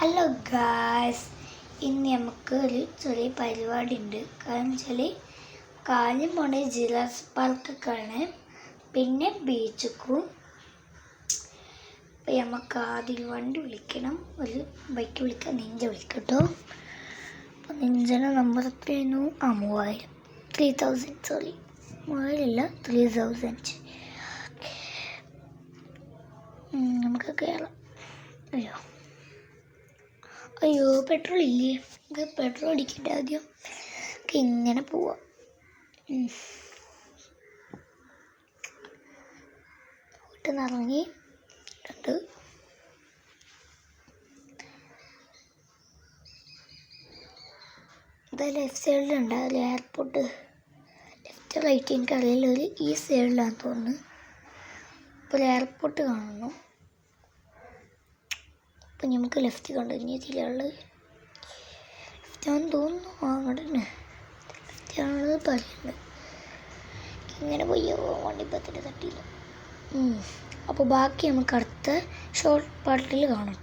Hello guys, ഇന്ന് നമുക്ക് ഒരു ചെറിയ പരിപാടി ഉണ്ട്. കാരണം വെച്ചാൽ കാര്യം പോണേ ജിറാഫ് പാർക്കൊക്കെയാണ്, പിന്നെ ബീച്ചിക്കും. അപ്പം നമുക്ക് ആദ്യം വണ്ടി വിളിക്കണം, ഒരു ബൈക്ക് വിളിക്കാം, നിഞ്ച വിളിക്കട്ടോ. അപ്പം നിഞ്ചന നമ്പർ എത്രയായിരുന്നു? 3000 സോറി 3000 നമുക്ക് കയറാം. അയ്യോ പെട്രോൾ ഇല്ലേ? നമുക്ക് പെട്രോൾ അടിക്കട്ടെ ആദ്യം. നമുക്ക് ഇങ്ങനെ പോവാം. വീട്ടിൽ നിന്ന് ഇറങ്ങി ഇത് ലെഫ്റ്റ് സൈഡിലുണ്ടാവില്ല എയർപോർട്ട്. ലെഫ്റ്റ് റൈറ്റ് എനിക്കറിയില്ല, ഒരു ഈ സൈഡിലാണെന്ന് തോന്നുന്നു. ഇപ്പോൾ ഒരു എയർപോർട്ട് കാണുന്നു. അപ്പം നമുക്ക് ലെഫ്റ്റ് കണ്ടിന്യൂ ചെയ്യാനുള്ളത് ലെഫ്റ്റാണെന്ന് തോന്നുന്നു. അങ്ങോട്ട് തന്നെ ലെഫ്റ്റാണുള്ളത് പറയുന്നത്. ഇങ്ങനെ പോയോ വണ്ടിപ്പത്തിൻ്റെ തട്ടിയില്ല. അപ്പോൾ ബാക്കി നമുക്ക് അടുത്ത ഷോർട്ട് പാർട്ടിൽ കാണാം.